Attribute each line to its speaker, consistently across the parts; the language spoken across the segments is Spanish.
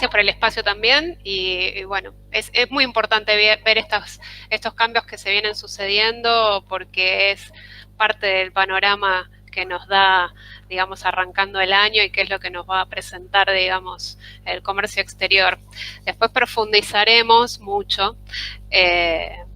Speaker 1: gracias por el espacio también y bueno, es muy importante ver estos cambios que se vienen sucediendo porque es parte del panorama que nos da, digamos, arrancando el año y qué es lo que nos va a presentar, digamos, el comercio exterior. Después profundizaremos mucho en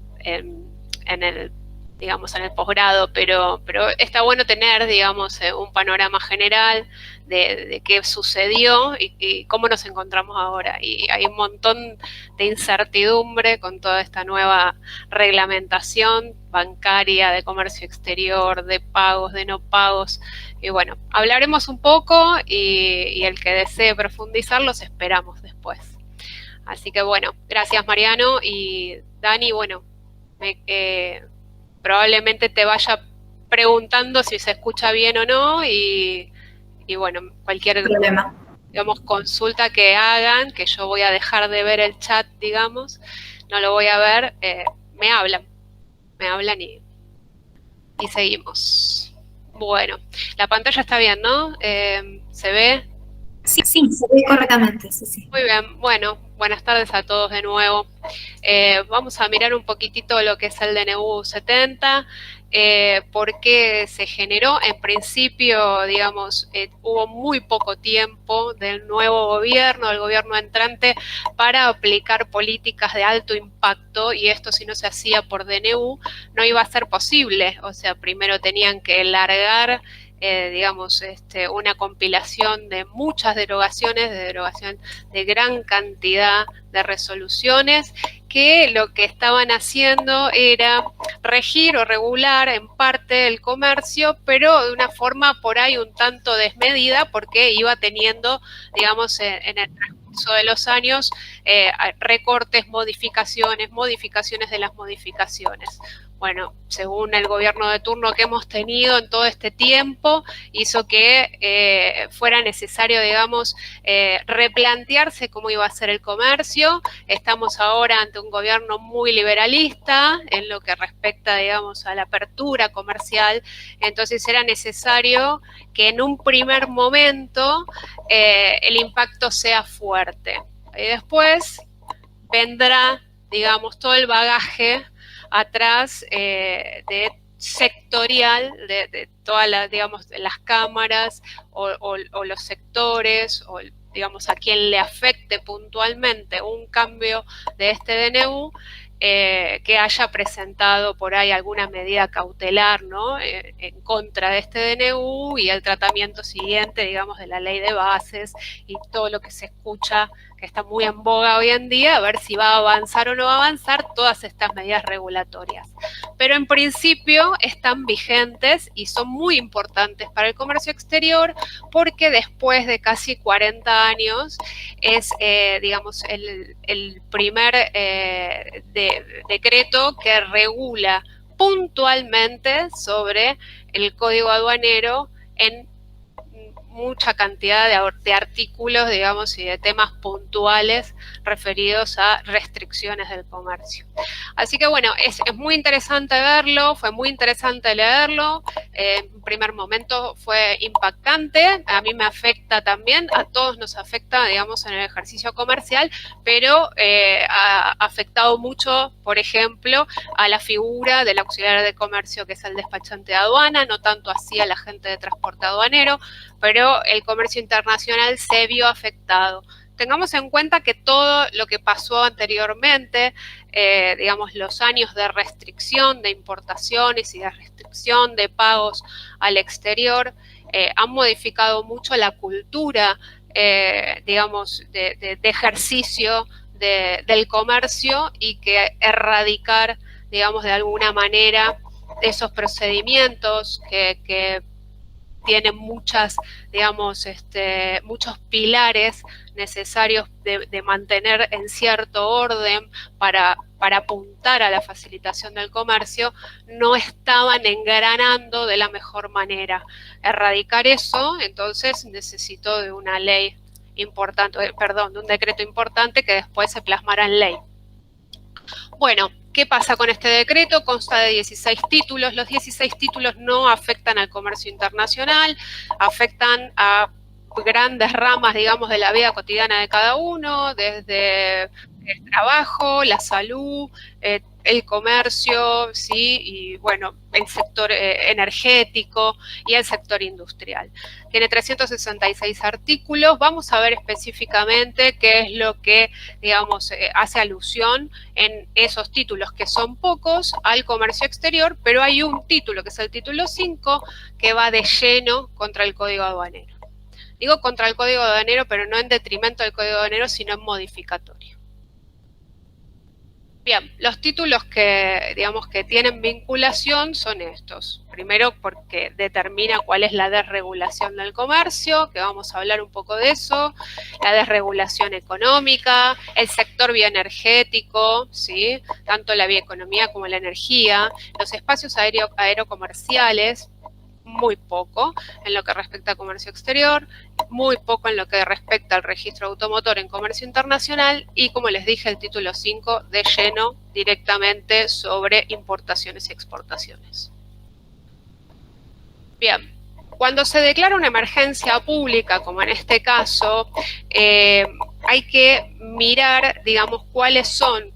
Speaker 1: el, digamos, en el posgrado, pero está bueno tener, digamos, un panorama general de qué sucedió y cómo nos encontramos ahora. Y hay un montón de incertidumbre con toda esta nueva reglamentación bancaria, de comercio exterior, de pagos, de no pagos. Y bueno, hablaremos un poco y el que desee profundizar los esperamos después. Así que bueno, gracias Mariano y Dani, bueno, probablemente te vaya preguntando si se escucha bien o no y bueno, cualquier
Speaker 2: problema,
Speaker 1: digamos, consulta que hagan, que yo voy a dejar de ver el chat, digamos, no lo voy a ver, me hablan y seguimos. Bueno, la pantalla está bien, ¿no? ¿Se ve?
Speaker 2: Sí, se ve correctamente, sí.
Speaker 1: Muy bien, bueno, buenas tardes a todos de nuevo. Vamos a mirar un poquitito lo que es el DNU 70, por qué se generó. En principio, digamos, hubo muy poco tiempo del nuevo gobierno, del gobierno entrante, para aplicar políticas de alto impacto y esto si no se hacía por DNU no iba a ser posible. O sea, primero tenían que largar digamos, una compilación de muchas derogaciones, de derogación de gran cantidad de resoluciones, que lo que estaban haciendo era regir o regular en parte el comercio, pero de una forma por ahí un tanto desmedida, porque iba teniendo, digamos, en el transcurso de los años, recortes, modificaciones de las modificaciones. Bueno, según el gobierno de turno que hemos tenido en todo este tiempo, hizo que fuera necesario, digamos, replantearse cómo iba a ser el comercio. Estamos ahora ante un gobierno muy liberalista en lo que respecta, digamos, a la apertura comercial. Entonces era necesario que en un primer momento el impacto sea fuerte. Y después vendrá, digamos, todo el bagaje atrás de sectorial de todas las, digamos, las cámaras o los sectores o digamos a quien le afecte puntualmente un cambio de este DNU, que haya presentado por ahí alguna medida cautelar, ¿no? En contra de este DNU y el tratamiento siguiente, digamos, de la ley de bases y todo lo que se escucha que está muy en boga hoy en día, a ver si va a avanzar o no va a avanzar todas estas medidas regulatorias. Pero en principio están vigentes y son muy importantes para el comercio exterior porque después de casi 40 años es, digamos, el primer decreto que regula puntualmente sobre el código aduanero en mucha cantidad de artículos, digamos, y de temas puntuales referidos a restricciones del comercio. Así que bueno, es muy interesante verlo, fue muy interesante leerlo. En primer momento fue impactante, a mí me afecta también, a todos nos afecta, digamos, en el ejercicio comercial, pero ha afectado mucho, por ejemplo, a la figura del auxiliar de comercio, que es el despachante de aduana, no tanto así a la gente de transporte aduanero, pero el comercio internacional se vio afectado. Tengamos en cuenta que todo lo que pasó anteriormente, digamos, los años de restricción de importaciones y de restricción de pagos al exterior, han modificado mucho la cultura, digamos, de ejercicio del comercio y que erradicar, digamos, de alguna manera esos procedimientos que tienen muchas, digamos, muchos pilares necesarios de mantener en cierto orden para apuntar a la facilitación del comercio, no estaban engranando de la mejor manera. Erradicar eso, entonces, necesitó de una ley importante, perdón, de un decreto importante que después se plasmara en ley. Bueno, ¿qué pasa con este decreto? Consta de 16 títulos. Los 16 títulos no afectan al comercio internacional, afectan a grandes ramas, digamos, de la vida cotidiana de cada uno, desde el trabajo, la salud, el comercio, ¿sí? Y bueno, el sector energético y el sector industrial. Tiene 366 artículos. Vamos a ver específicamente qué es lo que, digamos, hace alusión en esos títulos, que son pocos, al comercio exterior, pero hay un título, que es el título 5, que va de lleno contra el Código Aduanero. Digo contra el Código Aduanero, pero no en detrimento del Código Aduanero, sino en modificatorio. Bien, los títulos que, digamos, que tienen vinculación son estos. Primero, porque determina cuál es la desregulación del comercio, que vamos a hablar un poco de eso, la desregulación económica, el sector bioenergético, ¿sí? Tanto la bioeconomía como la energía, los espacios aerocomerciales, muy poco en lo que respecta a comercio exterior, muy poco en lo que respecta al registro automotor en comercio internacional y, como les dije, el título 5 de lleno directamente sobre importaciones y exportaciones. Bien, cuando se declara una emergencia pública, como en este caso, hay que mirar, digamos, cuáles son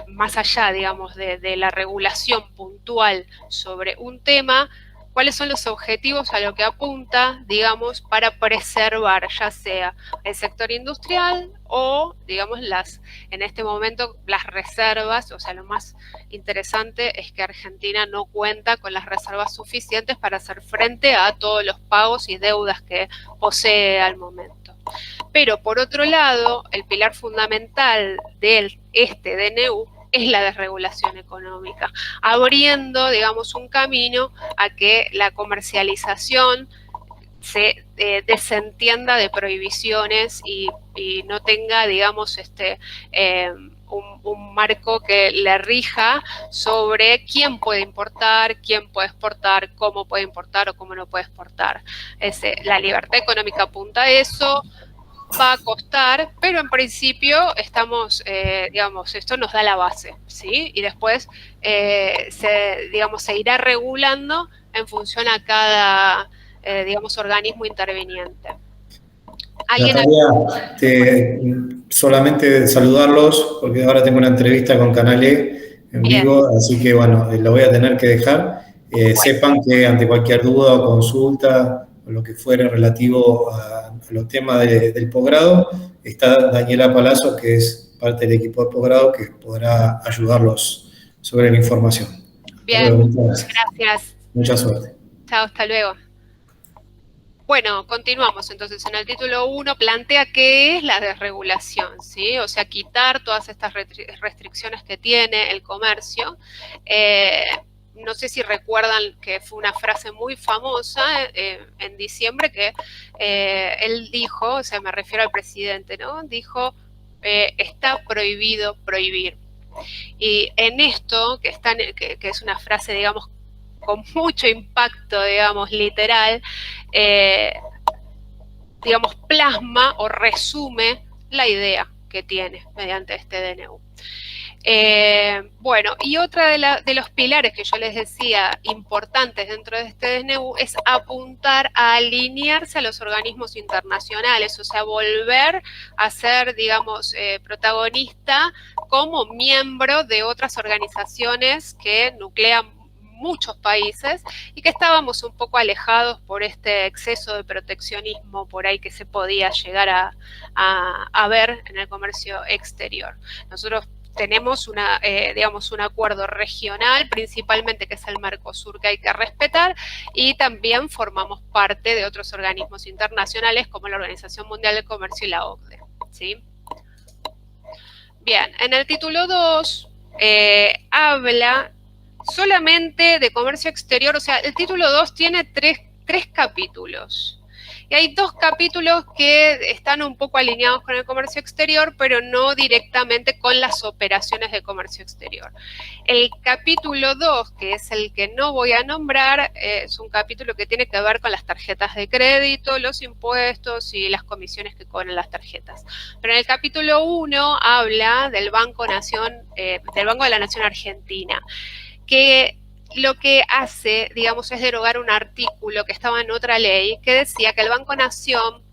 Speaker 1: más allá, digamos, de la regulación puntual sobre un tema, cuáles son los objetivos a lo que apunta, digamos, para preservar ya sea el sector industrial o, digamos, en este momento las reservas. O sea, lo más interesante es que Argentina no cuenta con las reservas suficientes para hacer frente a todos los pagos y deudas que posee al momento. Pero por otro lado, el pilar fundamental de este DNU es la desregulación económica, abriendo, digamos, un camino a que la comercialización se desentienda de prohibiciones y no tenga, digamos, un marco que le rija sobre quién puede importar, quién puede exportar, cómo puede importar o cómo no puede exportar. La libertad económica apunta a eso. Va a costar, pero en principio estamos, digamos, esto nos da la base, ¿sí? Y después se irá regulando en función a cada, digamos, organismo interviniente.
Speaker 3: Natalia, solamente saludarlos, porque ahora tengo una entrevista con Canal E en vivo, así que bueno, lo voy a tener que dejar. Sepan que ante cualquier duda o consulta o lo que fuera relativo a los temas del posgrado, está Daniela Palazzo, que es parte del equipo de posgrado, que podrá ayudarlos sobre la información.
Speaker 1: Bien, muchas gracias.
Speaker 3: Mucha suerte.
Speaker 1: Chao, hasta luego. Bueno, continuamos. Entonces, en el título 1 plantea qué es la desregulación, ¿sí? O sea, quitar todas estas restricciones que tiene el comercio. No sé si recuerdan que fue una frase muy famosa en diciembre que él dijo, o sea, me refiero al presidente, ¿no? Dijo, está prohibido prohibir. Y en esto, que es una frase, digamos, con mucho impacto, digamos, literal, digamos, plasma o resume la idea que tiene mediante este DNU. Bueno, y otra de los pilares que yo les decía importantes dentro de este DNU es apuntar a alinearse a los organismos internacionales, o sea, volver a ser, digamos, protagonista como miembro de otras organizaciones que nuclean muchos países y que estábamos un poco alejados por este exceso de proteccionismo por ahí que se podía llegar a ver en el comercio exterior. Nosotros tenemos digamos, un acuerdo regional, principalmente que es el Mercosur, que hay que respetar, y también formamos parte de otros organismos internacionales como la Organización Mundial del Comercio y la OCDE, ¿sí? Bien, en el título 2 habla solamente de comercio exterior. O sea, el título 2 tiene tres capítulos. Y hay dos capítulos que están un poco alineados con el comercio exterior, pero no directamente con las operaciones de comercio exterior. El capítulo 2, que es el que no voy a nombrar, es un capítulo que tiene que ver con las tarjetas de crédito, los impuestos y las comisiones que cobran las tarjetas. Pero en el capítulo 1 habla del Banco de la Nación Argentina, que lo que hace, digamos, es derogar un artículo que estaba en otra ley que decía que el Banco Nación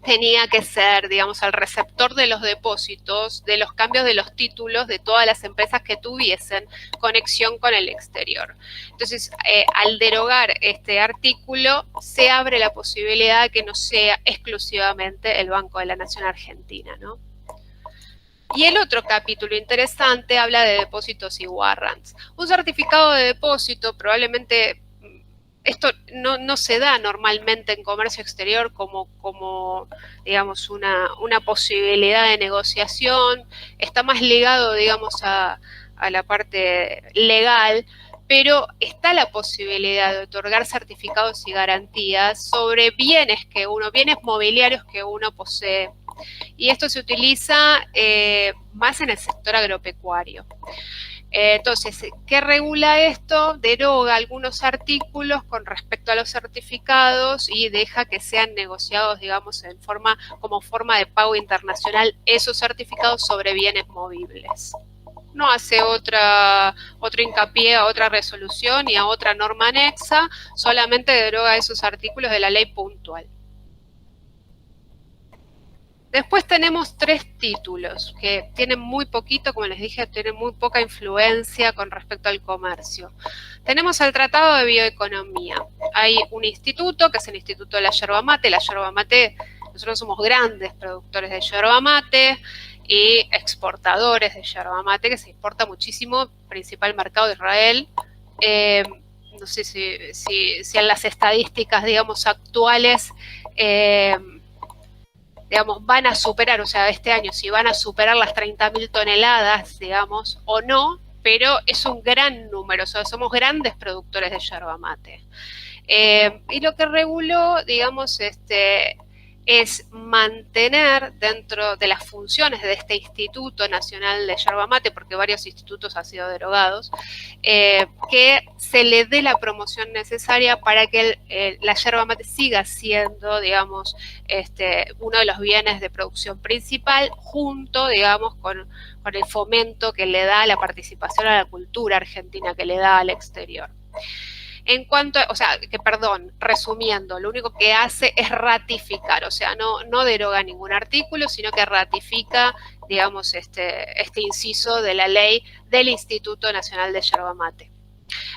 Speaker 1: tenía que ser, digamos, el receptor de los depósitos, de los cambios de los títulos de todas las empresas que tuviesen conexión con el exterior. Entonces, al derogar este artículo, se abre la posibilidad de que no sea exclusivamente el Banco de la Nación Argentina, ¿no? Y el otro capítulo interesante habla de depósitos y warrants. Un certificado de depósito probablemente... Esto no se da normalmente en comercio exterior como digamos, una posibilidad de negociación. Está más ligado, digamos, a la parte legal, pero está la posibilidad de otorgar certificados y garantías sobre bienes mobiliarios que uno posee. Y esto se utiliza más en el sector agropecuario. Entonces, ¿qué regula esto? Deroga algunos artículos con respecto a los certificados y deja que sean negociados, digamos, como forma de pago internacional esos certificados sobre bienes movibles. No hace otro hincapié a otra resolución y a otra norma anexa, solamente deroga esos artículos de la ley puntual. Después tenemos 3 títulos que tienen muy poquito, como les dije, tienen muy poca influencia con respecto al comercio. Tenemos el Tratado de Bioeconomía. Hay un instituto, que es el Instituto de la Yerba Mate. La yerba mate, nosotros somos grandes productores de yerba mate y exportadores de yerba mate, que se importa muchísimo, principal mercado de Israel. No sé si en las estadísticas, digamos, actuales... digamos, van a superar, o sea, este año, si van a superar las 30.000 toneladas, digamos, o no, pero es un gran número, o sea, somos grandes productores de yerba mate. Y lo que reguló, digamos, es mantener dentro de las funciones de este Instituto Nacional de Yerba Mate, porque varios institutos han sido derogados, que se le dé la promoción necesaria para que la yerba mate siga siendo, digamos, uno de los bienes de producción principal, junto, digamos, con el fomento que le da la participación a la cultura argentina, que le da al exterior. En cuanto, resumiendo, lo único que hace es ratificar, o sea, no deroga ningún artículo, sino que ratifica, digamos, este inciso de la ley del Instituto Nacional de Yerba Mate.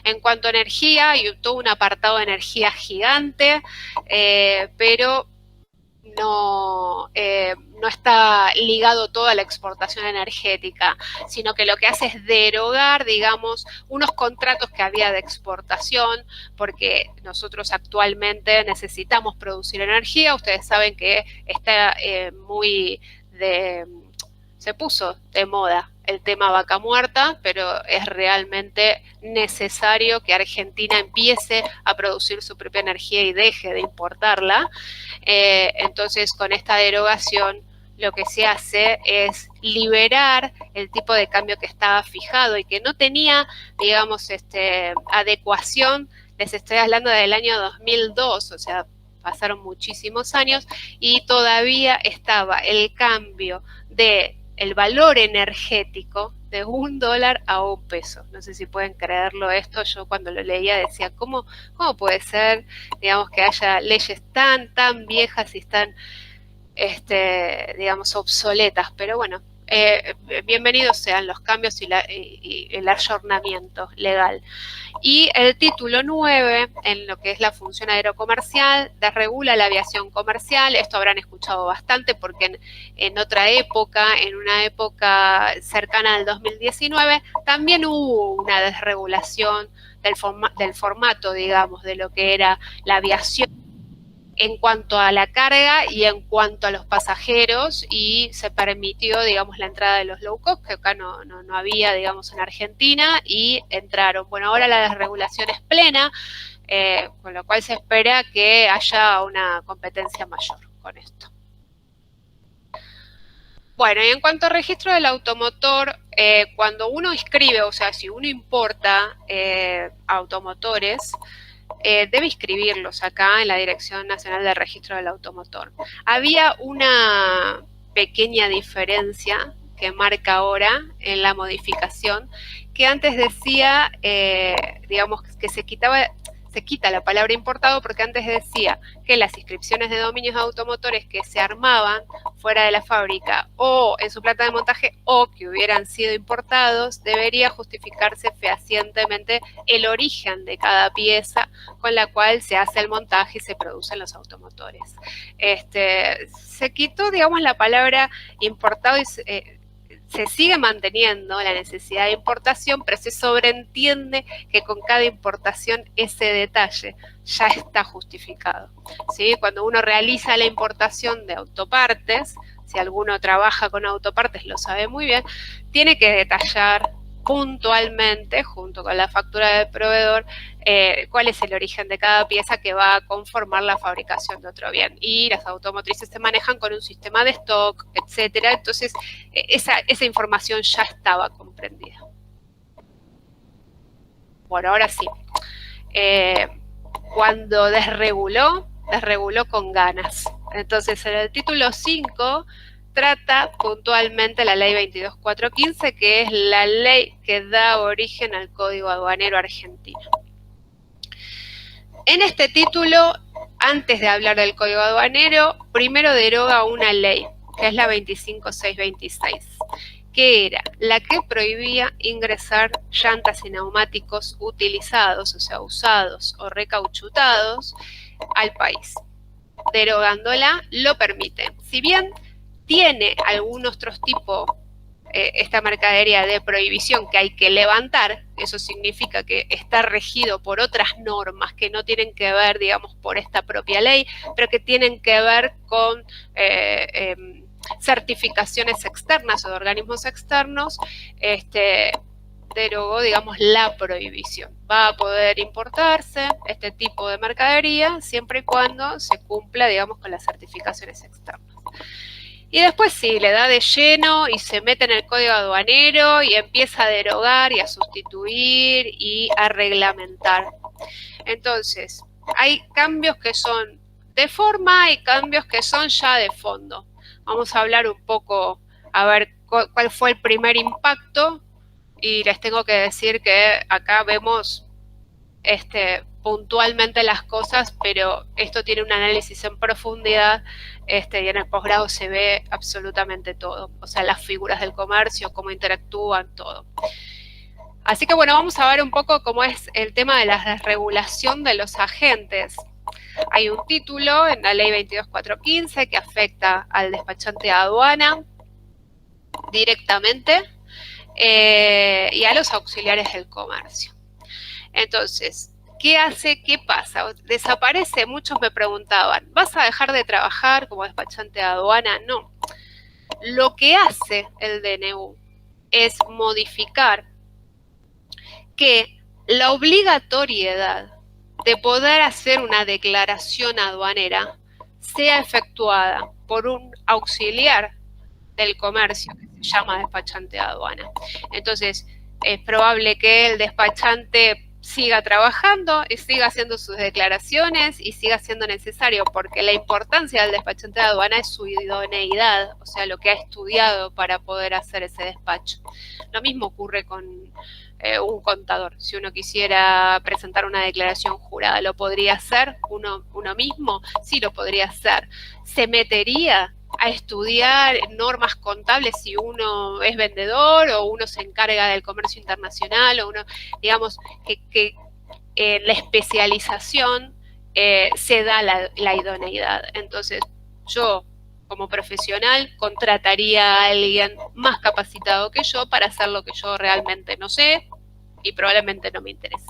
Speaker 1: En cuanto a energía, hay todo un apartado de energía gigante, pero no está ligado todo a la exportación energética, sino que lo que hace es derogar, digamos, unos contratos que había de exportación, porque nosotros actualmente necesitamos producir energía. Ustedes saben que está se puso de moda el tema vaca muerta, pero es realmente necesario que Argentina empiece a producir su propia energía y deje de importarla. Entonces, con esta derogación, lo que se hace es liberar el tipo de cambio que estaba fijado y que no tenía, digamos, adecuación. Les estoy hablando del año 2002, o sea, pasaron muchísimos años y todavía estaba el cambio del valor energético de $1 a $1. No sé si pueden creerlo esto. Yo cuando lo leía decía, ¿cómo puede ser, digamos, que haya leyes tan viejas y tan, digamos, obsoletas? Pero bueno, bienvenidos sean los cambios y el ayornamiento legal. Y el título 9, en lo que es la función aerocomercial, desregula la aviación comercial. Esto habrán escuchado bastante porque en otra época, en una época cercana al 2019, también hubo una desregulación del formato, digamos, de lo que era la aviación en cuanto a la carga y en cuanto a los pasajeros, y se permitió, digamos, la entrada de los low cost, que acá no había, digamos, en Argentina, y entraron. Bueno, ahora la desregulación es plena, con lo cual se espera que haya una competencia mayor con esto. Bueno, y en cuanto al registro del automotor, cuando uno inscribe, o sea, si uno importa automotores, debe inscribirlos acá en la Dirección Nacional de Registro del Automotor. Había una pequeña diferencia que marca ahora en la modificación, que antes decía, digamos, que se quita la palabra importado, porque antes decía que las inscripciones de dominios automotores que se armaban fuera de la fábrica o en su planta de montaje o que hubieran sido importados, debería justificarse fehacientemente el origen de cada pieza con la cual se hace el montaje y se producen los automotores. Se quitó, digamos, la palabra importado y se sigue manteniendo la necesidad de importación, pero se sobreentiende que con cada importación ese detalle ya está justificado, ¿sí? Cuando uno realiza la importación de autopartes, si alguno trabaja con autopartes lo sabe muy bien, tiene que detallar puntualmente, junto con la factura del proveedor, cuál es el origen de cada pieza que va a conformar la fabricación de otro bien. Y las automotrices se manejan con un sistema de stock, etcétera. Entonces, esa información ya estaba comprendida. Bueno, ahora sí. Cuando desreguló con ganas. Entonces, en el título 5 trata puntualmente la ley 22.415, que es la ley que da origen al Código Aduanero argentino. En este título, antes de hablar del Código Aduanero, primero deroga una ley, que es la 25.626, que era la que prohibía ingresar llantas y neumáticos utilizados, o sea, usados o recauchutados, al país. Derogándola, lo permite. Si bien tiene algunos otros tipos, esta mercadería de prohibición que hay que levantar, eso significa que está regido por otras normas que no tienen que ver, digamos, por esta propia ley, pero que tienen que ver con certificaciones externas o de organismos externos, derogó, digamos, la prohibición. Va a poder importarse este tipo de mercadería siempre y cuando se cumpla, digamos, con las certificaciones externas. Y después sí, le da de lleno y se mete en el Código Aduanero y empieza a derogar y a sustituir y a reglamentar. Entonces, hay cambios que son de forma y cambios que son ya de fondo. Vamos a hablar un poco, a ver cuál fue el primer impacto, y les tengo que decir que acá vemos puntualmente las cosas, pero esto tiene un análisis en profundidad, y en el posgrado se ve absolutamente todo, o sea, las figuras del comercio, cómo interactúan, todo. Así que bueno, vamos a ver un poco cómo es el tema de la desregulación de los agentes. Hay un título en la ley 22.415 que afecta al despachante de aduana directamente y a los auxiliares del comercio. Entonces, ¿qué hace? ¿Qué pasa? ¿Desaparece? Muchos me preguntaban, ¿vas a dejar de trabajar como despachante de aduana? No. Lo que hace el DNU es modificar que la obligatoriedad de poder hacer una declaración aduanera sea efectuada por un auxiliar del comercio que se llama despachante de aduana. Entonces, es probable que el despachante siga trabajando y siga haciendo sus declaraciones y siga siendo necesario, porque la importancia del despachante de aduana es su idoneidad, o sea, lo que ha estudiado para poder hacer ese despacho. Lo mismo ocurre con un contador. Si uno quisiera presentar una declaración jurada, ¿lo podría hacer uno mismo? Sí, lo podría hacer. ¿Se metería a estudiar normas contables si uno es vendedor o uno se encarga del comercio internacional o uno, digamos, que la especialización se da la idoneidad? Entonces, yo como profesional contrataría a alguien más capacitado que yo para hacer lo que yo realmente no sé y probablemente no me interese.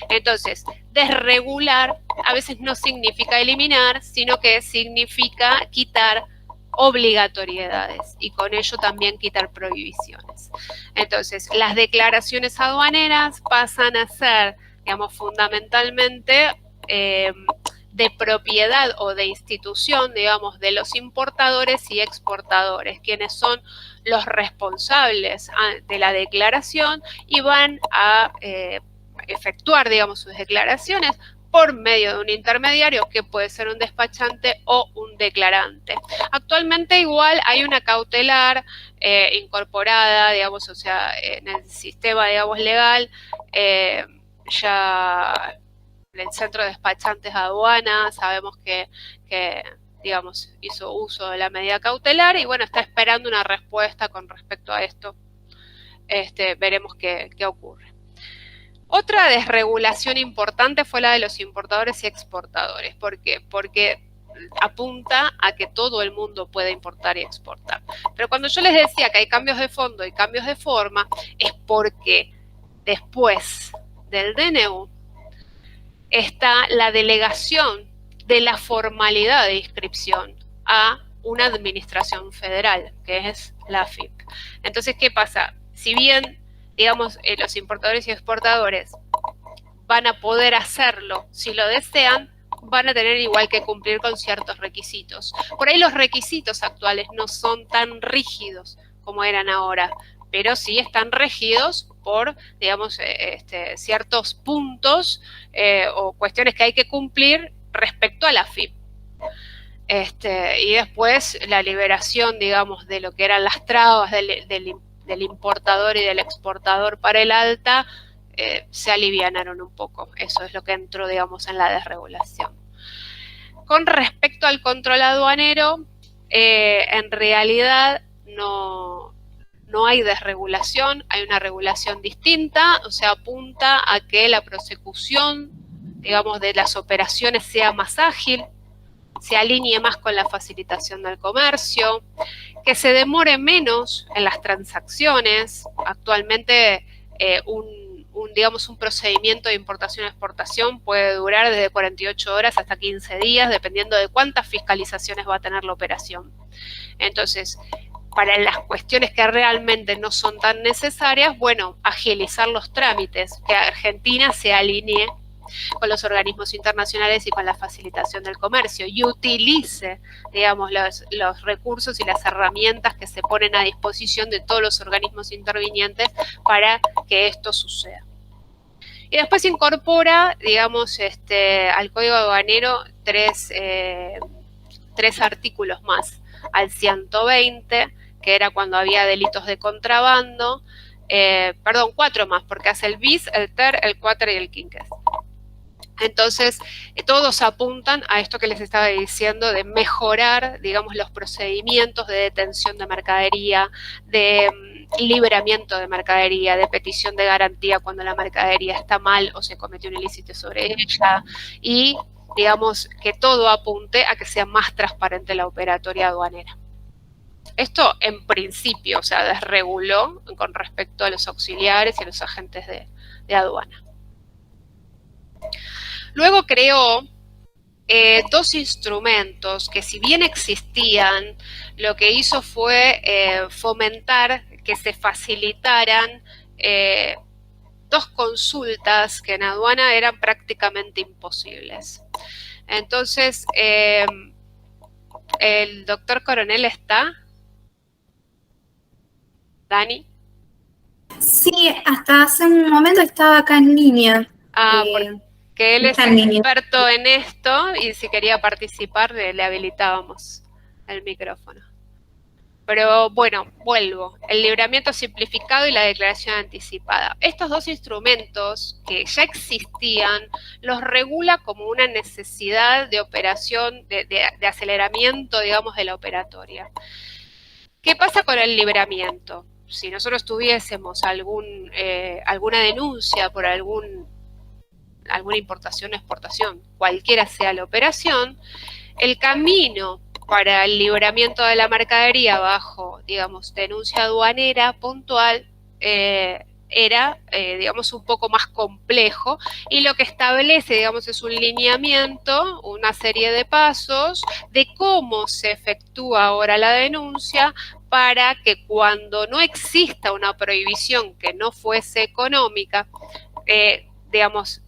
Speaker 1: Entonces, desregular a veces no significa eliminar, sino que significa quitar obligatoriedades y con ello también quitar prohibiciones. Entonces, las declaraciones aduaneras pasan a ser, digamos, fundamentalmente de propiedad o de institución, digamos, de los importadores y exportadores, quienes son los responsables de la declaración y van a efectuar, digamos, sus declaraciones por medio de un intermediario que puede ser un despachante o un declarante. Actualmente igual hay una cautelar incorporada, digamos, o sea, en el sistema, digamos, legal, ya el Centro de Despachantes de Aduana, sabemos que digamos, hizo uso de la medida cautelar y bueno, está esperando una respuesta con respecto a esto. Veremos qué ocurre. Otra desregulación importante fue la de los importadores y exportadores. ¿Por qué? Porque apunta a que todo el mundo puede importar y exportar. Pero cuando yo les decía que hay cambios de fondo y cambios de forma, es porque después del DNU está la delegación de la formalidad de inscripción a una administración federal, que es la AFIP. Entonces, ¿qué pasa? Si bien, digamos, los importadores y exportadores van a poder hacerlo si lo desean, van a tener igual que cumplir con ciertos requisitos. Por ahí los requisitos actuales no son tan rígidos como eran ahora, pero sí están regidos por, digamos, ciertos puntos o cuestiones que hay que cumplir respecto a la AFIP. Y después la liberación, digamos, de lo que eran las trabas del importador y del exportador para el alta, se alivianaron un poco. Eso es lo que entró, digamos, en la desregulación. Con respecto al control aduanero, en realidad no hay desregulación, hay una regulación distinta, o sea, apunta a que la prosecución, digamos, de las operaciones sea más ágil, se alinee más con la facilitación del comercio, que se demore menos en las transacciones. Actualmente digamos, un procedimiento de importación-exportación puede durar desde 48 horas hasta 15 días, dependiendo de cuántas fiscalizaciones va a tener la operación. Entonces, para las cuestiones que realmente no son tan necesarias, bueno, agilizar los trámites, que Argentina se alinee con los organismos internacionales y con la facilitación del comercio y utilice, digamos, los recursos y las herramientas que se ponen a disposición de todos los organismos intervinientes para que esto suceda. Y después incorpora, digamos, al Código Aduanero tres artículos más, al 120, que era cuando había delitos de contrabando, perdón, 4 más, porque hace el bis, el ter, el quater y el quinqués. Entonces, todos apuntan a esto que les estaba diciendo de mejorar, digamos, los procedimientos de detención de mercadería, de liberamiento de mercadería, de petición de garantía cuando la mercadería está mal o se cometió un ilícito sobre ella y, digamos, que todo apunte a que sea más transparente la operatoria aduanera. Esto en principio, o sea, desreguló con respecto a los auxiliares y a los agentes de aduana. Luego creó dos instrumentos que, si bien existían, lo que hizo fue fomentar que se facilitaran dos consultas que en aduana eran prácticamente imposibles. Entonces, ¿el doctor Coronel está? ¿Dani?
Speaker 2: Sí, hasta hace un momento estaba acá en línea.
Speaker 1: Porque él es experto en esto y si quería participar le habilitábamos el micrófono. Pero bueno, vuelvo. El libramiento simplificado y la declaración anticipada. Estos dos instrumentos que ya existían los regula como una necesidad de operación, de aceleramiento, digamos, de la operatoria. ¿Qué pasa con el libramiento? Si nosotros tuviésemos alguna denuncia por alguna importación o exportación, cualquiera sea la operación, el camino para el libramiento de la mercadería bajo, digamos, denuncia aduanera puntual era, digamos, un poco más complejo y lo que establece, digamos, es un lineamiento, una serie de pasos de cómo se efectúa ahora la denuncia para que cuando no exista una prohibición que no fuese económica, digamos,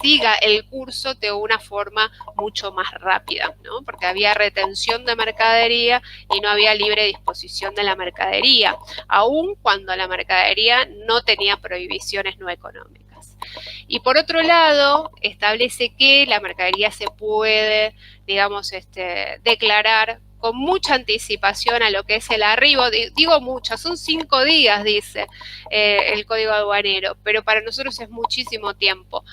Speaker 1: siga el curso de una forma mucho más rápida, ¿no? Porque había retención de mercadería y no había libre disposición de la mercadería, aun cuando la mercadería no tenía prohibiciones no económicas. Y por otro lado, establece que la mercadería se puede, digamos, declarar con mucha anticipación a lo que es el arribo. Digo mucho, son 5 días, dice el Código Aduanero, pero para nosotros es muchísimo tiempo.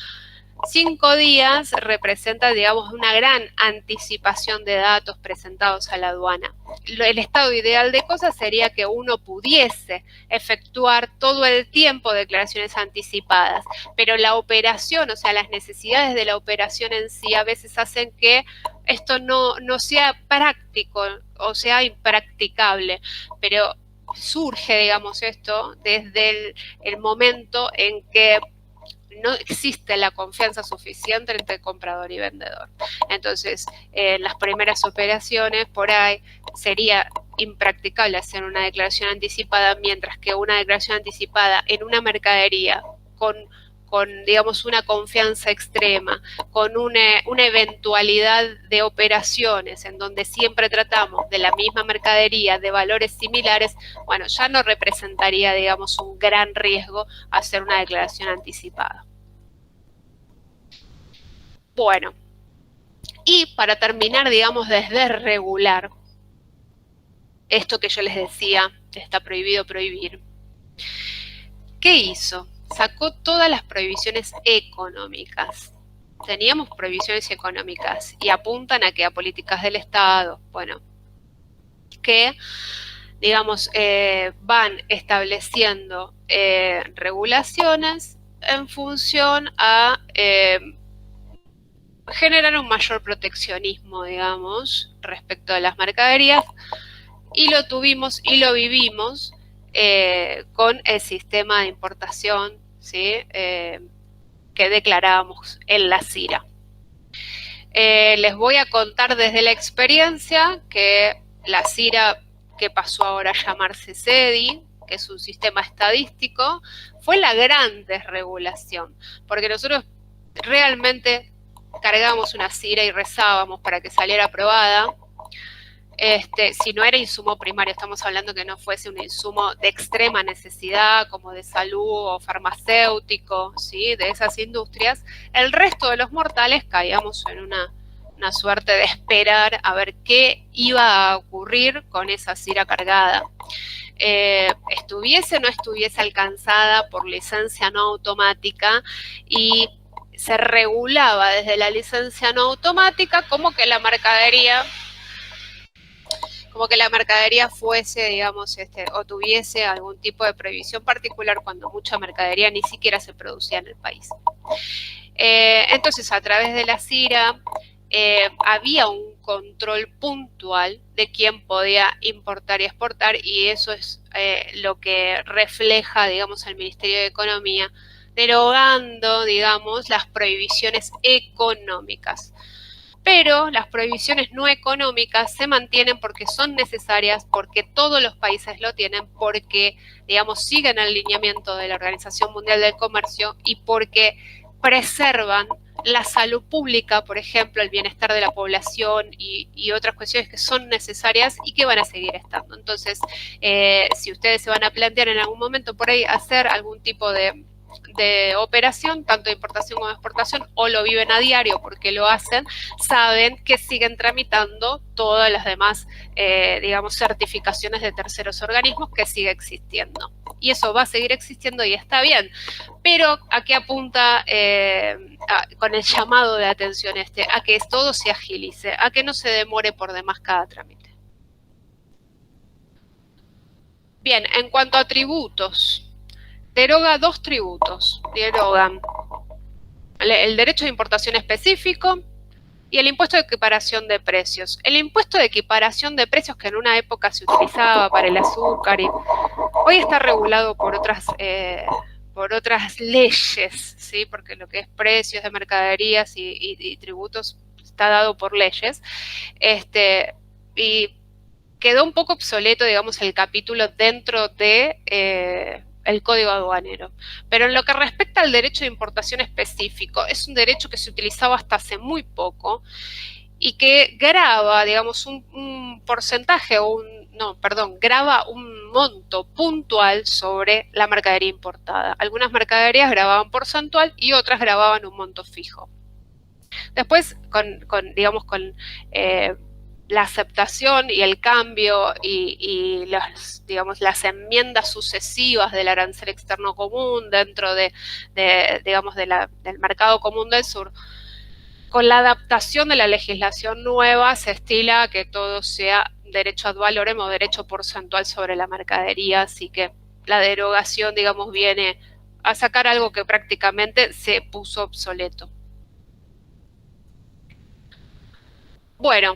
Speaker 1: 5 días representa, digamos, una gran anticipación de datos presentados a la aduana. El estado ideal de cosas sería que uno pudiese efectuar todo el tiempo declaraciones anticipadas, pero la operación, o sea, las necesidades de la operación en sí a veces hacen que esto no sea práctico o sea impracticable, pero surge, digamos, esto desde el momento en que no existe la confianza suficiente entre comprador y vendedor. Entonces, en las primeras operaciones, por ahí, sería impracticable hacer una declaración anticipada, mientras que una declaración anticipada en una mercadería con digamos, una confianza extrema, con una eventualidad de operaciones en donde siempre tratamos de la misma mercadería, de valores similares, bueno, ya no representaría, digamos, un gran riesgo hacer una declaración anticipada. Bueno, y para terminar, digamos, de desregular esto que yo les decía, está prohibido prohibir, ¿qué hizo? Sacó todas las prohibiciones económicas. Teníamos prohibiciones económicas y apuntan a que a políticas del Estado, bueno, que, digamos, van estableciendo regulaciones en función a generar un mayor proteccionismo, digamos, respecto a las mercaderías, y lo tuvimos y lo vivimos con el sistema de importación, ¿sí? Que declarábamos en la CIRA. Les voy a contar desde la experiencia que la CIRA, que pasó ahora a llamarse CEDI, que es un sistema estadístico, fue la gran desregulación, porque nosotros realmente cargábamos una CIRA y rezábamos para que saliera aprobada. Si no era insumo primario, estamos hablando que no fuese un insumo de extrema necesidad, como de salud o farmacéutico, ¿sí? De esas industrias, el resto de los mortales caíamos en una suerte de esperar a ver qué iba a ocurrir con esa CIRA cargada. Estuviese o no estuviese alcanzada por licencia no automática, y se regulaba desde la licencia no automática como que la mercadería fuese, digamos, o tuviese algún tipo de prohibición particular, cuando mucha mercadería ni siquiera se producía en el país. Entonces, a través de la CIRA había un control puntual de quién podía importar y exportar, y eso es lo que refleja, digamos, el Ministerio de Economía, derogando, digamos, las prohibiciones económicas. Pero las prohibiciones no económicas se mantienen porque son necesarias, porque todos los países lo tienen, porque, digamos, siguen el lineamiento de la Organización Mundial del Comercio y porque preservan la salud pública, por ejemplo, el bienestar de la población y otras cuestiones que son necesarias y que van a seguir estando. Entonces, si ustedes se van a plantear en algún momento por ahí hacer algún tipo de operación, tanto de importación como de exportación, o lo viven a diario porque lo hacen, saben que siguen tramitando todas las demás, digamos, certificaciones de terceros organismos, que sigue existiendo. Y eso va a seguir existiendo y está bien. Pero ¿a qué apunta con el llamado de atención a que todo se agilice, a que no se demore por demás cada trámite? Bien, en cuanto a tributos, deroga 2 tributos. Derogan el derecho de importación específico y el impuesto de equiparación de precios. El impuesto de equiparación de precios, que en una época se utilizaba para el azúcar, y hoy está regulado por otras leyes, ¿sí? Porque lo que es precios de mercaderías y tributos está dado por leyes. Y quedó un poco obsoleto, digamos, el capítulo dentro de el Código Aduanero. Pero en lo que respecta al derecho de importación específico, es un derecho que se utilizaba hasta hace muy poco y que grava, digamos, un porcentaje, grava un monto puntual sobre la mercadería importada. Algunas mercaderías grababan porcentual y otras grababan un monto fijo. Después, con la aceptación y el cambio y las enmiendas sucesivas del arancel externo común dentro del mercado común del sur, con la adaptación de la legislación nueva se estila que todo sea derecho ad valorem o derecho porcentual sobre la mercadería, así que la derogación, digamos, viene a sacar algo que prácticamente se puso obsoleto. Bueno,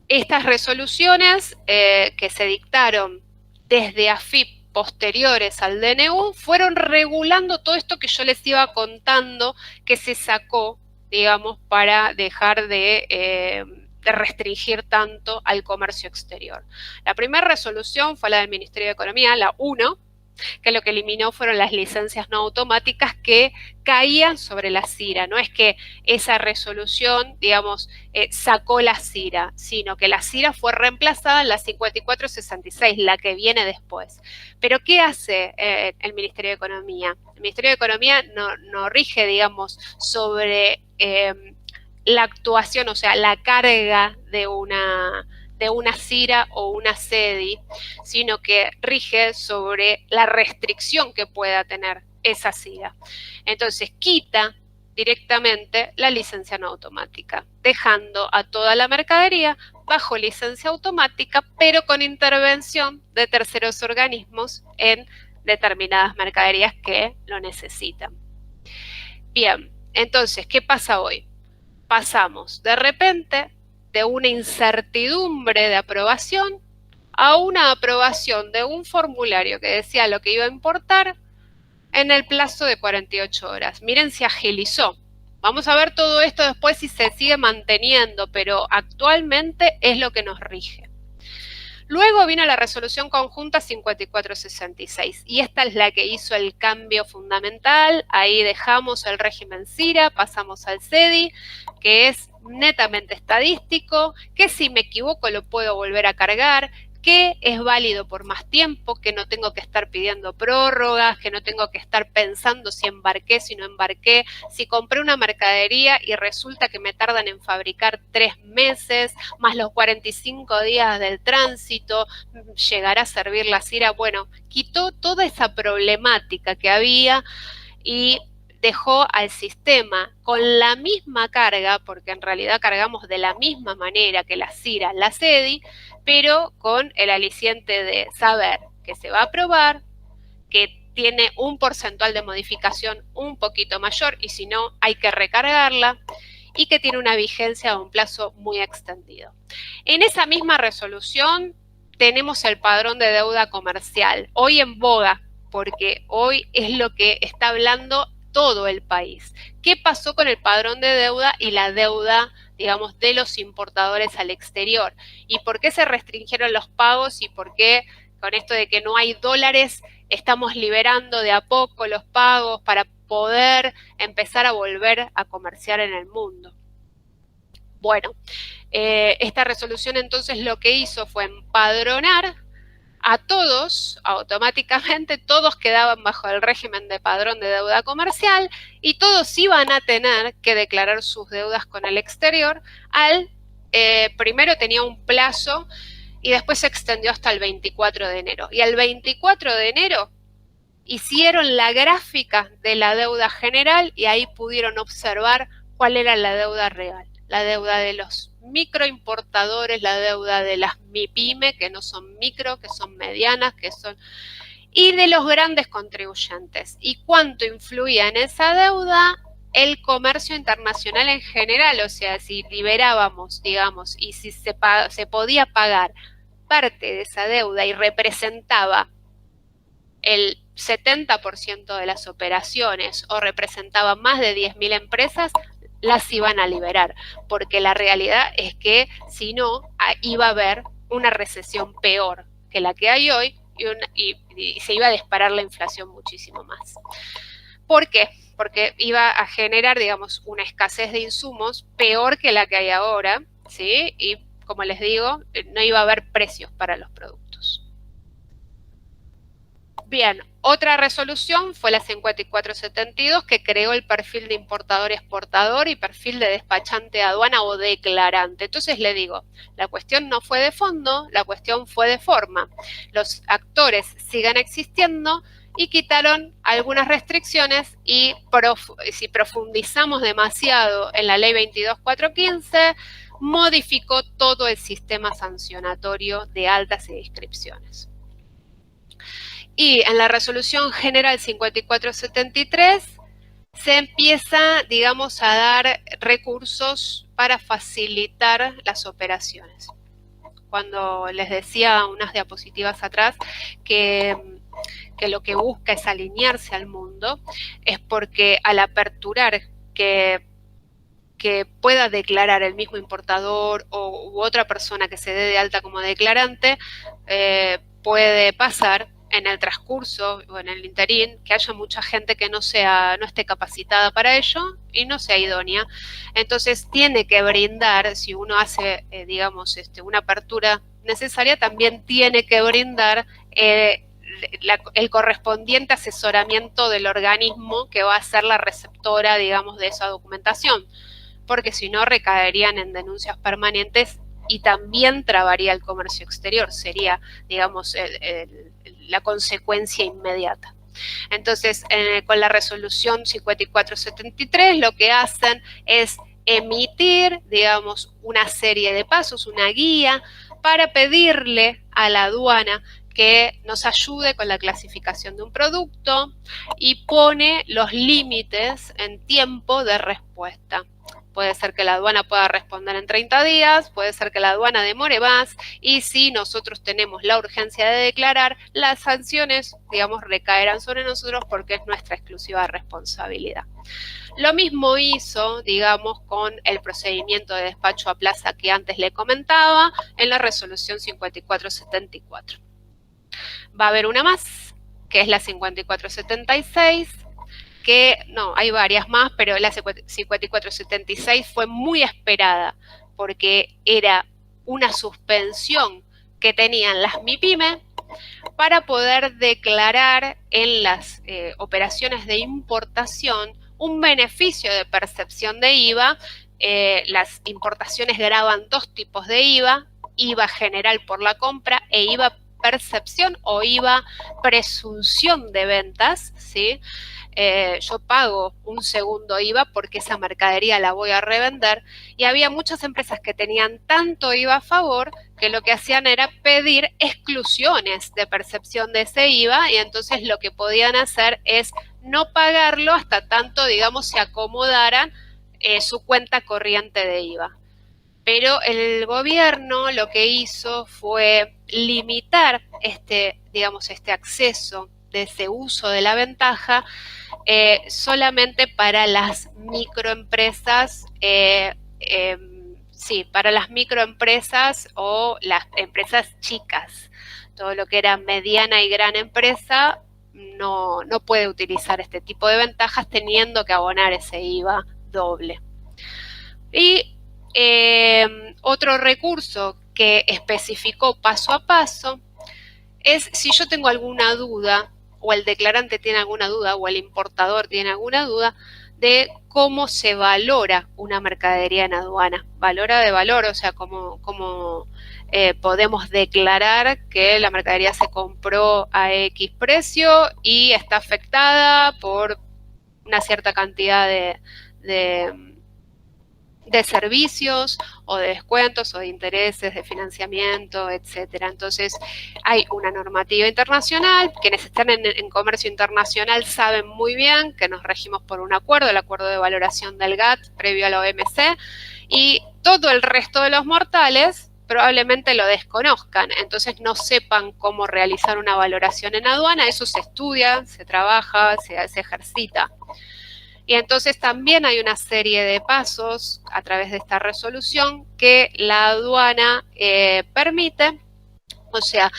Speaker 1: estas resoluciones que se dictaron desde AFIP posteriores al DNU fueron regulando todo esto que yo les iba contando que se sacó, digamos, para dejar de restringir tanto al comercio exterior. La primera resolución fue la del Ministerio de Economía, la 1, que lo que eliminó fueron las licencias no automáticas que caían sobre la CIRA. No es que esa resolución, digamos, sacó la CIRA, sino que la CIRA fue reemplazada en la 5466, la que viene después. Pero ¿qué hace el Ministerio de Economía? El Ministerio de Economía no rige, digamos, sobre la actuación, o sea, la carga de una CIRA o una CEDI, sino que rige sobre la restricción que pueda tener esa CIRA. Entonces, quita directamente la licencia no automática, dejando a toda la mercadería bajo licencia automática, pero con intervención de terceros organismos en determinadas mercaderías que lo necesitan. Bien, entonces, ¿qué pasa hoy? Pasamos de repente de una incertidumbre de aprobación a una aprobación de un formulario que decía lo que iba a importar en el plazo de 48 horas. Miren, se agilizó. Vamos a ver todo esto después si se sigue manteniendo, pero actualmente es lo que nos rige. Luego vino la resolución conjunta 5466 y esta es la que hizo el cambio fundamental. Ahí dejamos el régimen CIRA, pasamos al CEDI, que es netamente estadístico, que si me equivoco lo puedo volver a cargar, que es válido por más tiempo, que no tengo que estar pidiendo prórrogas, que no tengo que estar pensando si embarqué, si no embarqué, si compré una mercadería y resulta que me tardan en fabricar 3 meses, más los 45 días del tránsito, llegará a servir la CIRA. Bueno, quitó toda esa problemática que había y dejó al sistema con la misma carga, porque en realidad cargamos de la misma manera que la CIRA, la CEDI, pero con el aliciente de saber que se va a aprobar, que tiene un porcentual de modificación un poquito mayor y si no hay que recargarla y que tiene una vigencia a un plazo muy extendido. En esa misma resolución tenemos el padrón de deuda comercial, hoy en boga, porque hoy es lo que está hablando todo el país. ¿Qué pasó con el padrón de deuda y la deuda, digamos, de los importadores al exterior? ¿Y por qué se restringieron los pagos? ¿Y por qué con esto de que no hay dólares estamos liberando de a poco los pagos para poder empezar a volver a comerciar en el mundo? Bueno, esta resolución entonces lo que hizo fue empadronar a todos, automáticamente todos quedaban bajo el régimen de padrón de deuda comercial y todos iban a tener que declarar sus deudas con el exterior primero tenía un plazo y después se extendió hasta el 24 de enero. Y el 24 de enero hicieron la gráfica de la deuda general y ahí pudieron observar cuál era la deuda real. La deuda de los microimportadores, la deuda de las MIPYME, que no son micro, que son medianas, y de los grandes contribuyentes. ¿Y cuánto influía en esa deuda? El comercio internacional en general, o sea, si liberábamos, digamos, y si se podía pagar parte de esa deuda y representaba el 70% de las operaciones o representaba más de 10.000 empresas, las iban a liberar, porque la realidad es que si no, iba a haber una recesión peor que la que hay hoy y se iba a disparar la inflación muchísimo más. ¿Por qué? Porque iba a generar, digamos, una escasez de insumos peor que la que hay ahora, ¿sí? Y como les digo, no iba a haber precios para los productos. Bien, otra resolución fue la 5472 que creó el perfil de importador-exportador y perfil de despachante de aduana o declarante. Entonces le digo, la cuestión no fue de fondo, la cuestión fue de forma. Los actores siguen existiendo y quitaron algunas restricciones y si profundizamos demasiado en la ley 22415, modificó todo el sistema sancionatorio de altas y de inscripciones. Y en la resolución general 5473 se empieza, digamos, a dar recursos para facilitar las operaciones. Cuando les decía unas diapositivas atrás que lo que busca es alinearse al mundo, es porque al aperturar que pueda declarar el mismo importador u otra persona que se dé de alta como declarante, puede pasar en el transcurso o en el interín que haya mucha gente que no esté capacitada para ello y no sea idónea. Entonces tiene que brindar, si uno hace, digamos, una apertura necesaria, también tiene que brindar el correspondiente asesoramiento del organismo que va a ser la receptora, digamos, de esa documentación, porque si no recaerían en denuncias permanentes y también trabaría el comercio exterior, sería, digamos, la consecuencia inmediata. Entonces, con la resolución 5473 lo que hacen es emitir, digamos, una serie de pasos, una guía, para pedirle a la aduana que nos ayude con la clasificación de un producto y pone los límites en tiempo de respuesta. Puede ser que la aduana pueda responder en 30 días, puede ser que la aduana demore más, y si nosotros tenemos la urgencia de declarar, las sanciones, digamos, recaerán sobre nosotros porque es nuestra exclusiva responsabilidad. Lo mismo hizo, digamos, con el procedimiento de despacho a plaza que antes le comentaba en la resolución 5474. Va a haber una más, que es la 5476, que no, hay varias más, pero la 5476 fue muy esperada porque era una suspensión que tenían las MIPYME para poder declarar en las operaciones de importación un beneficio de percepción de IVA. Las importaciones graban dos tipos de IVA: IVA general por la compra e IVA percepción o IVA presunción de ventas, ¿sí? Yo pago un segundo IVA porque esa mercadería la voy a revender, y había muchas empresas que tenían tanto IVA a favor que lo que hacían era pedir exclusiones de percepción de ese IVA, y entonces lo que podían hacer es no pagarlo hasta tanto, digamos, se acomodaran su cuenta corriente de IVA. Pero el gobierno lo que hizo fue limitar digamos, este acceso de ese uso de la ventaja solamente para las microempresas, sí, para las microempresas o las empresas chicas. Todo lo que era mediana y gran empresa no puede utilizar este tipo de ventajas teniendo que abonar ese IVA doble. Y otro recurso que especificó paso a paso es si yo tengo alguna duda, o el declarante tiene alguna duda, o el importador tiene alguna duda de cómo se valora una mercadería en aduana. Valora de valor, o sea, cómo podemos declarar que la mercadería se compró a X precio y está afectada por una cierta cantidad de servicios o de descuentos o de intereses, de financiamiento, etcétera. Entonces, hay una normativa internacional. Quienes están en comercio internacional saben muy bien que nos regimos por un acuerdo, el acuerdo de valoración del GATT previo a la OMC, y todo el resto de los mortales probablemente lo desconozcan, entonces no sepan cómo realizar una valoración en aduana. Eso se estudia, se trabaja, se ejercita. Y entonces también hay una serie de pasos a través de esta resolución que la aduana permite, o sea,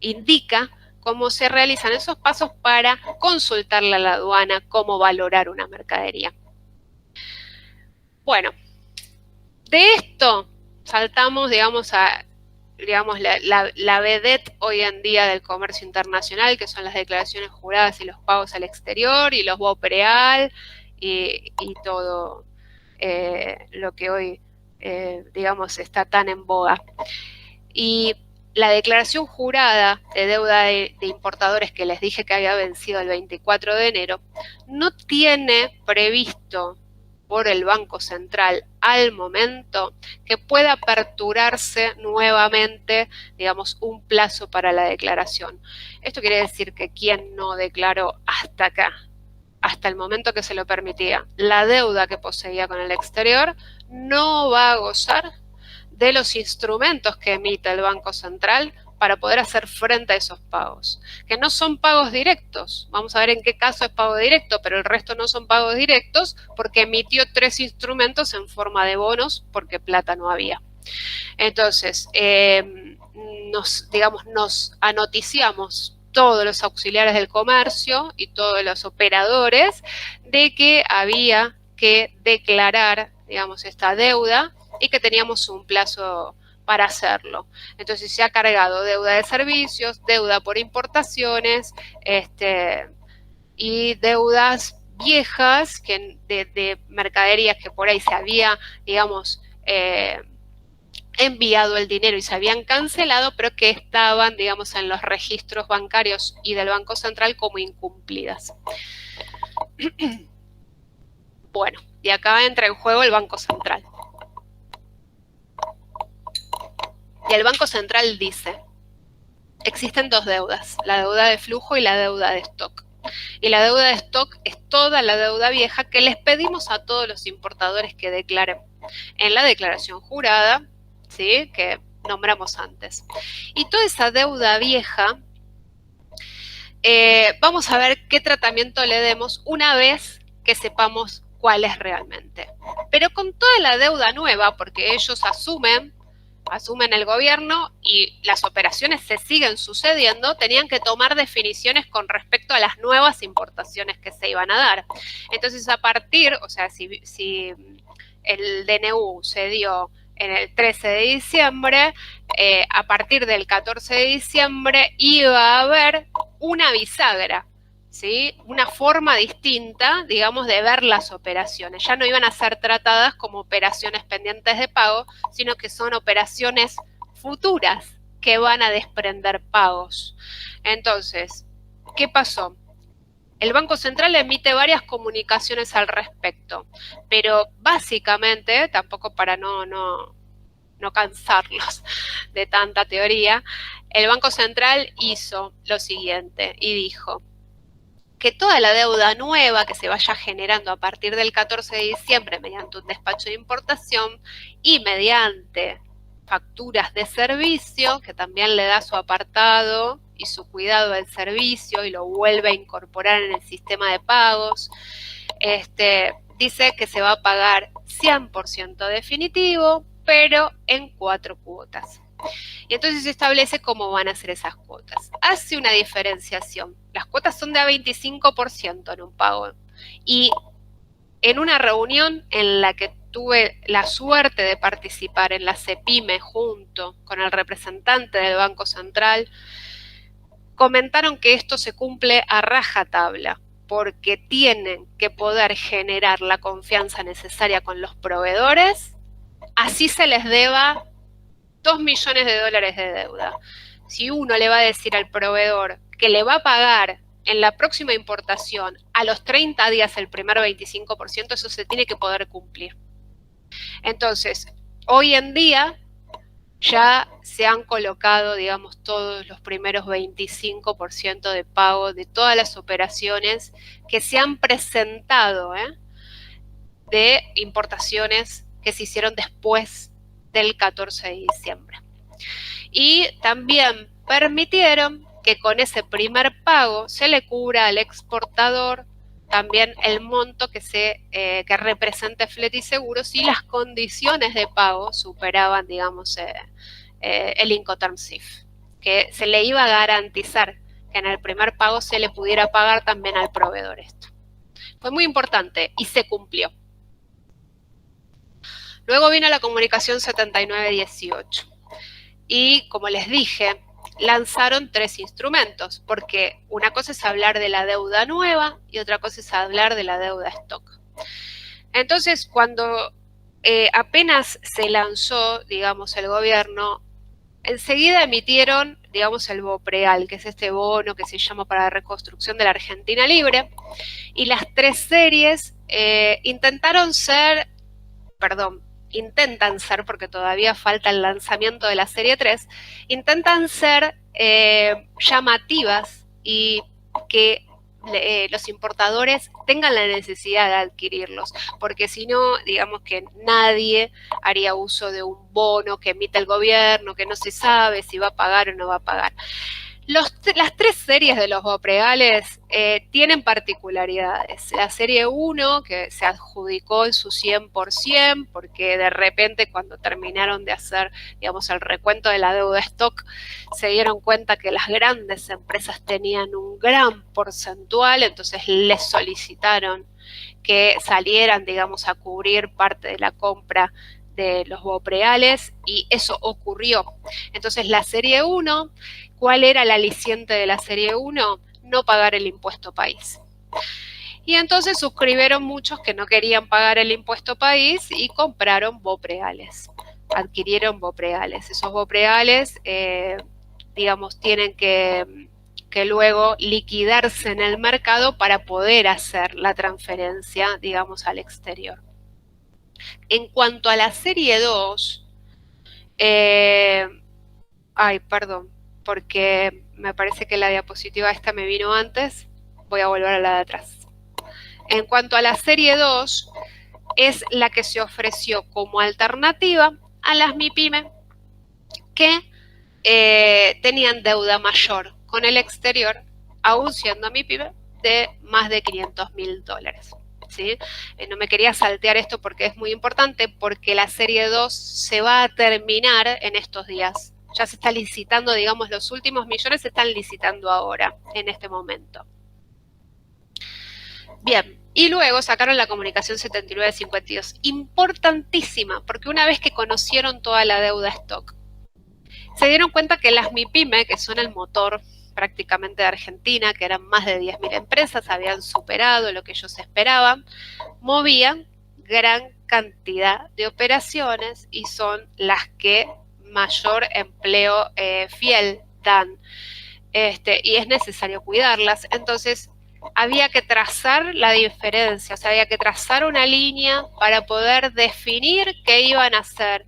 Speaker 1: indica cómo se realizan esos pasos para consultarle a la aduana cómo valorar una mercadería. Bueno, de esto saltamos, digamos, a digamos, la vedette hoy en día del comercio internacional, que son las declaraciones juradas y los pagos al exterior, y los BOPREAL, y todo lo que hoy, digamos, está tan en boga. Y la declaración jurada de deuda de importadores que les dije que había vencido el 24 de enero, no tiene previsto por el Banco Central al momento que pueda aperturarse nuevamente, digamos, un plazo para la declaración. Esto quiere decir que quien no declaró hasta acá, hasta el momento que se lo permitía, la deuda que poseía con el exterior, no va a gozar de los instrumentos que emite el Banco Central para poder hacer frente a esos pagos, que no son pagos directos. Vamos a ver en qué caso es pago directo, pero el resto no son pagos directos porque emitió 3 instrumentos en forma de bonos porque plata no había. Entonces, nos anoticiamos todos los auxiliares del comercio y todos los operadores de que había que declarar, digamos, esta deuda y que teníamos un plazo para hacerlo. Entonces se ha cargado deuda de servicios, deuda por importaciones, y deudas viejas de mercaderías que por ahí se había, digamos, enviado el dinero y se habían cancelado, pero que estaban, digamos, en los registros bancarios y del Banco Central como incumplidas. Bueno, y acá entra en juego el Banco Central. Y el Banco Central dice, existen 2 deudas, la deuda de flujo y la deuda de stock. Y la deuda de stock es toda la deuda vieja que les pedimos a todos los importadores que declaren en la declaración jurada, ¿sí?, que nombramos antes. Y toda esa deuda vieja, vamos a ver qué tratamiento le demos una vez que sepamos cuál es realmente. Pero con toda la deuda nueva, porque ellos asumen el gobierno y las operaciones se siguen sucediendo, tenían que tomar definiciones con respecto a las nuevas importaciones que se iban a dar. Entonces, a partir, o sea, si el DNU se dio en el 13 de diciembre, a partir del 14 de diciembre iba a haber una bisagra, ¿sí?, una forma distinta, digamos, de ver las operaciones. Ya no iban a ser tratadas como operaciones pendientes de pago, sino que son operaciones futuras que van a desprender pagos. Entonces, ¿qué pasó? El Banco Central emite varias comunicaciones al respecto, pero básicamente, tampoco para no cansarlos de tanta teoría, el Banco Central hizo lo siguiente y dijo que toda la deuda nueva que se vaya generando a partir del 14 de diciembre mediante un despacho de importación y mediante facturas de servicio, que también le da su apartado y su cuidado del servicio y lo vuelve a incorporar en el sistema de pagos, dice que se va a pagar 100% definitivo, pero en 4 cuotas. Y entonces se establece cómo van a ser esas cuotas. Hace una diferenciación. Las cuotas son de a 25% en un pago. Y en una reunión en la que tuve la suerte de participar en la CEPIME junto con el representante del Banco Central, comentaron que esto se cumple a rajatabla, porque tienen que poder generar la confianza necesaria con los proveedores, así se les deba 2 millones de dólares de deuda. Si uno le va a decir al proveedor que le va a pagar en la próxima importación a los 30 días el primer 25%, eso se tiene que poder cumplir. Entonces, hoy en día ya se han colocado, digamos, todos los primeros 25% de pago de todas las operaciones que se han presentado, de importaciones que se hicieron después del 14 de diciembre. Y también permitieron que con ese primer pago se le cubra al exportador también el monto que represente flete y seguro si las condiciones de pago superaban, digamos, el Incoterm CIF, que se le iba a garantizar que en el primer pago se le pudiera pagar también al proveedor esto. Fue muy importante y se cumplió. Luego vino la comunicación 7918. y, como les dije, lanzaron 3 instrumentos, porque una cosa es hablar de la deuda nueva y otra cosa es hablar de la deuda stock. Entonces, cuando apenas se lanzó, digamos, el gobierno, enseguida emitieron, digamos, el BOPREAL, que es este bono que se llama para la reconstrucción de la Argentina libre, y las 3 series intentan ser, porque todavía falta el lanzamiento de la serie 3, intentan ser llamativas y que los importadores tengan la necesidad de adquirirlos, porque si no, digamos que nadie haría uso de un bono que emite el gobierno, que no se sabe si va a pagar o no va a pagar. Las 3 series de los BOPREALes tienen particularidades. La serie 1, que se adjudicó en su 100%, porque de repente cuando terminaron de hacer, digamos, el recuento de la deuda stock, se dieron cuenta que las grandes empresas tenían un gran porcentual, entonces les solicitaron que salieran, digamos, a cubrir parte de la compra de los BOPREALes, y eso ocurrió. Entonces la serie 1, ¿cuál era el aliciente de la serie 1? No pagar el impuesto país. Y entonces suscribieron muchos que no querían pagar el impuesto país y compraron BOPREALes, adquirieron BOPREALes. Esos BOPREALes, digamos, tienen que luego liquidarse en el mercado para poder hacer la transferencia, digamos, al exterior. En cuanto a la serie 2, porque me parece que la diapositiva esta me vino antes, voy a volver a la de atrás. En cuanto a la serie 2, es la que se ofreció como alternativa a las MIPYME que tenían deuda mayor con el exterior, aún siendo MIPYME, de más de $500.000. ¿Sí? No me quería saltear esto porque es muy importante, porque la serie 2 se va a terminar en estos días. Ya se está licitando, digamos, los últimos millones se están licitando ahora, en este momento. Bien, y luego sacaron la comunicación 7952, importantísima, porque una vez que conocieron toda la deuda stock, se dieron cuenta que las MIPYME, que son el motor prácticamente de Argentina, que eran más de 10.000 empresas, habían superado lo que ellos esperaban, movían gran cantidad de operaciones y son las que mayor empleo fiel dan, y es necesario cuidarlas. Entonces había que trazar la diferencia, o sea, había que trazar una línea para poder definir qué iban a hacer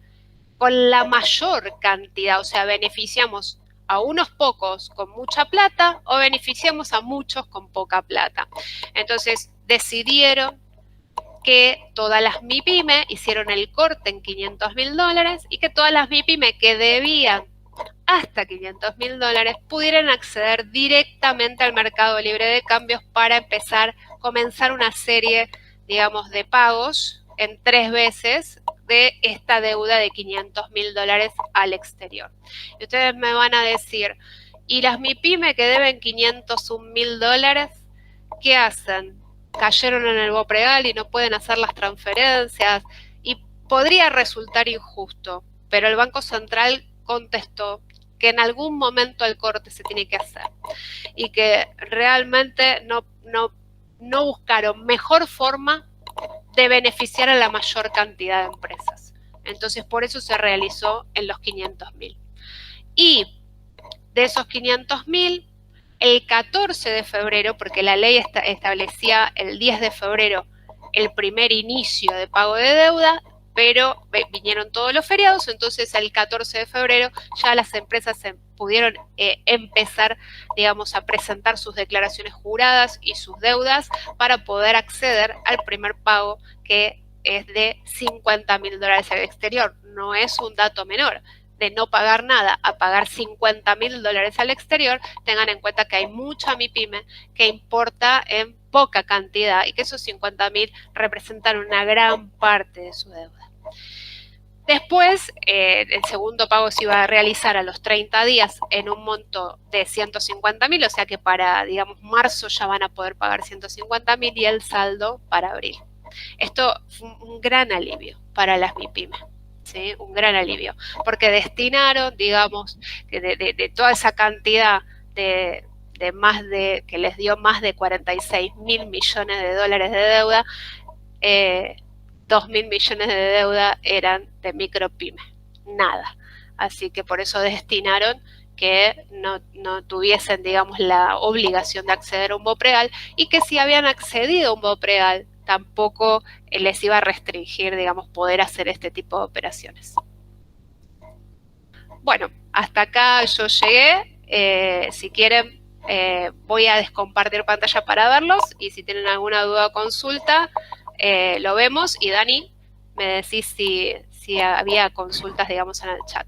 Speaker 1: con la mayor cantidad, o sea, beneficiamos a unos pocos con mucha plata o beneficiamos a muchos con poca plata. Entonces decidieron que todas las MIPYME hicieron el corte en $500.000 y que todas las MIPYME que debían hasta $500.000 pudieran acceder directamente al mercado libre de cambios para comenzar una serie, digamos, de pagos en 3 veces de esta deuda de $500.000 al exterior. Y ustedes me van a decir, ¿y las MIPYME que deben $501.000, qué hacen? Cayeron en el BOPREAL y no pueden hacer las transferencias, y podría resultar injusto, pero el Banco Central contestó que en algún momento el corte se tiene que hacer y que realmente no buscaron mejor forma de beneficiar a la mayor cantidad de empresas. Entonces, por eso se realizó en los 500.000. Y de esos 500.000, el 14 de febrero, porque la ley establecía el 10 de febrero el primer inicio de pago de deuda, pero vinieron todos los feriados, entonces el 14 de febrero ya las empresas pudieron empezar, digamos, a presentar sus declaraciones juradas y sus deudas para poder acceder al primer pago, que es de $50.000 al exterior. No es un dato menor. De no pagar nada a pagar $50.000 al exterior, tengan en cuenta que hay mucha MIPYME que importa en poca cantidad y que esos 50.000 representan una gran parte de su deuda. Después, el segundo pago se iba a realizar a los 30 días en un monto de 150.000, o sea que para, digamos, marzo ya van a poder pagar 150.000 y el saldo para abril. Esto fue un gran alivio para las MIPYME, ¿sí? Un gran alivio, porque destinaron, digamos, de toda esa cantidad que les dio más de 46.000 millones de dólares de deuda, 2.000 millones de deuda eran de micropymes, nada. Así que por eso destinaron que no tuviesen, digamos, la obligación de acceder a un BOPREAL, y que si habían accedido a un BOPREAL tampoco les iba a restringir, digamos, poder hacer este tipo de operaciones. Bueno, hasta acá yo llegué. Si quieren, voy a descompartir pantalla para verlos, y si tienen alguna duda o consulta, lo vemos. Y Dani, me decís si había consultas, digamos, en el chat.